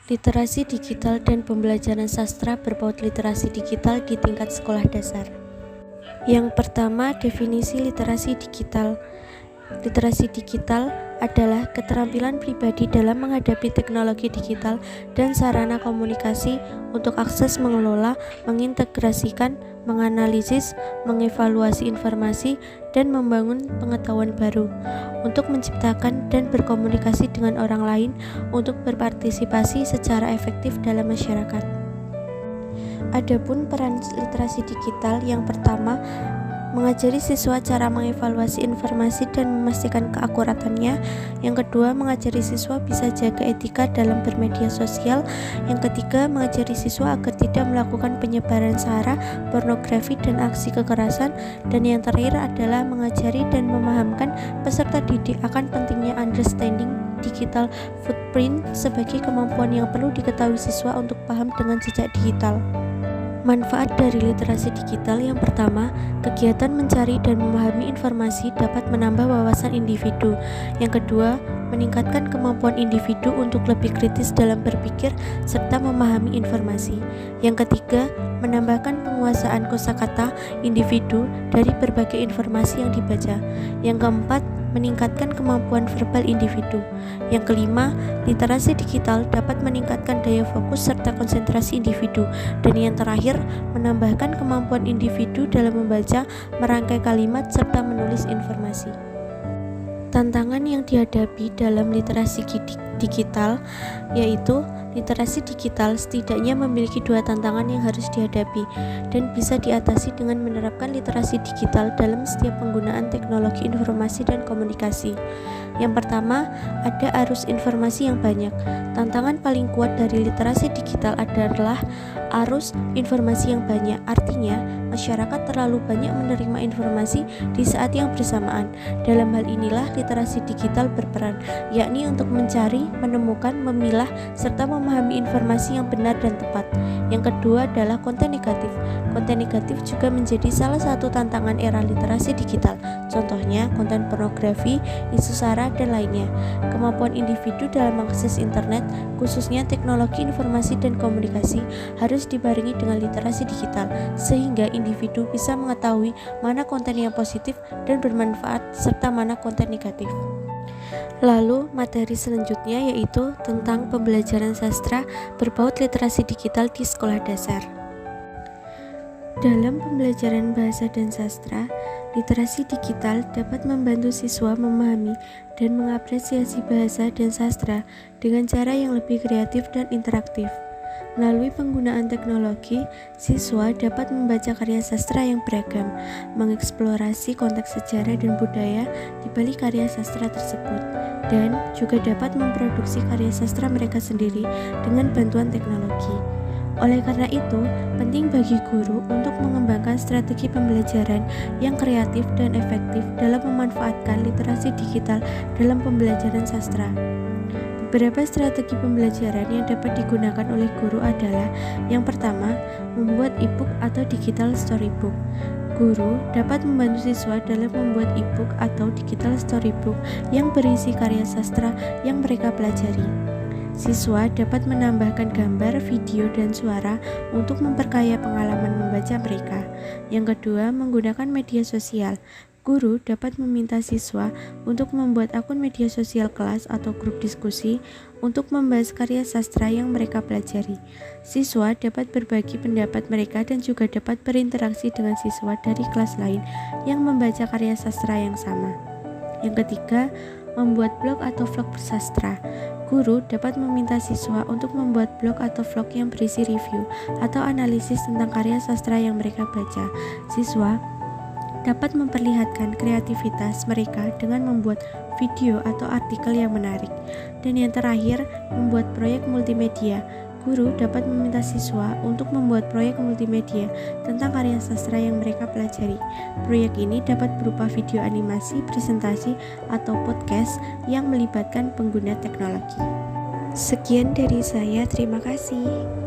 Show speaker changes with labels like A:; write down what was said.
A: Literasi digital dan pembelajaran sastra berbaut literasi digital di tingkat sekolah dasar. Yang pertama, definisi literasi digital. Literasi digital adalah keterampilan pribadi dalam menghadapi teknologi digital dan sarana komunikasi untuk akses mengelola, mengintegrasikan, menganalisis, mengevaluasi informasi, dan membangun pengetahuan baru, untuk menciptakan dan berkomunikasi dengan orang lain, untuk berpartisipasi secara efektif dalam masyarakat. Adapun peran literasi digital, yang pertama, mengajari siswa cara mengevaluasi informasi dan memastikan keakuratannya. Yang kedua, mengajari siswa bisa jaga etika dalam bermedia sosial. Yang ketiga, mengajari siswa agar tidak melakukan penyebaran sara, pornografi, dan aksi kekerasan. Dan yang terakhir adalah mengajari dan memahamkan peserta didik akan pentingnya understanding digital footprint sebagai kemampuan yang perlu diketahui siswa untuk paham dengan jejak digital. Manfaat dari literasi digital, yang pertama, kegiatan mencari dan memahami informasi dapat menambah wawasan individu. Yang kedua, meningkatkan kemampuan individu untuk lebih kritis dalam berpikir serta memahami informasi. Yang ketiga, menambahkan penguasaan kosakata individu dari berbagai informasi yang dibaca. Yang keempat, meningkatkan kemampuan verbal individu. Yang kelima, literasi digital dapat meningkatkan daya fokus serta konsentrasi individu. Dan yang terakhir, menambahkan kemampuan individu dalam membaca, merangkai kalimat, serta menulis informasi. Tantangan yang dihadapi dalam literasi digital yaitu literasi digital setidaknya memiliki dua tantangan yang harus dihadapi dan bisa diatasi dengan menerapkan literasi digital dalam setiap penggunaan teknologi informasi dan komunikasi. Yang pertama, ada arus informasi yang banyak. Tantangan paling kuat dari literasi digital adalah arus informasi yang banyak. Artinya, masyarakat terlalu banyak menerima informasi di saat yang bersamaan. Dalam hal inilah literasi digital berperan, yakni untuk mencari, menemukan, memilah, serta memahami informasi yang benar dan tepat. Yang kedua adalah konten negatif. Konten negatif juga menjadi salah satu tantangan era literasi digital. Contohnya, konten pornografi, isu sara, dan lainnya. Kemampuan individu dalam mengakses internet, khususnya teknologi informasi dan komunikasi, harus dibarengi dengan literasi digital, sehingga individu bisa mengetahui mana konten yang positif dan bermanfaat, serta mana konten negatif. Lalu, materi selanjutnya yaitu tentang pembelajaran sastra berbaut literasi digital di sekolah dasar. Dalam pembelajaran bahasa dan sastra, literasi digital dapat membantu siswa memahami dan mengapresiasi bahasa dan sastra dengan cara yang lebih kreatif dan interaktif. Melalui penggunaan teknologi, siswa dapat membaca karya sastra yang beragam, mengeksplorasi konteks sejarah dan budaya di balik karya sastra tersebut, dan juga dapat memproduksi karya sastra mereka sendiri dengan bantuan teknologi. Oleh karena itu, penting bagi guru untuk mengembangkan strategi pembelajaran yang kreatif dan efektif dalam memanfaatkan literasi digital dalam pembelajaran sastra. Beberapa strategi pembelajaran yang dapat digunakan oleh guru adalah: yang pertama, membuat e-book atau digital storybook. Guru dapat membantu siswa dalam membuat e-book atau digital storybook yang berisi karya sastra yang mereka pelajari. Siswa dapat menambahkan gambar, video, dan suara untuk memperkaya pengalaman membaca mereka. Yang kedua, menggunakan media sosial. Guru dapat meminta siswa untuk membuat akun media sosial kelas atau grup diskusi untuk membahas karya sastra yang mereka pelajari. Siswa dapat berbagi pendapat mereka dan juga dapat berinteraksi dengan siswa dari kelas lain yang membaca karya sastra yang sama. Yang ketiga, membuat blog atau vlog bersastra. Guru dapat meminta siswa untuk membuat blog atau vlog yang berisi review atau analisis tentang karya sastra yang mereka baca. Siswa dapat memperlihatkan kreativitas mereka dengan membuat video atau artikel yang menarik. Dan yang terakhir, membuat proyek multimedia. Guru dapat meminta siswa untuk membuat proyek multimedia tentang karya sastra yang mereka pelajari. Proyek ini dapat berupa video animasi, presentasi, atau podcast yang melibatkan pengguna teknologi. Sekian dari saya, terima kasih.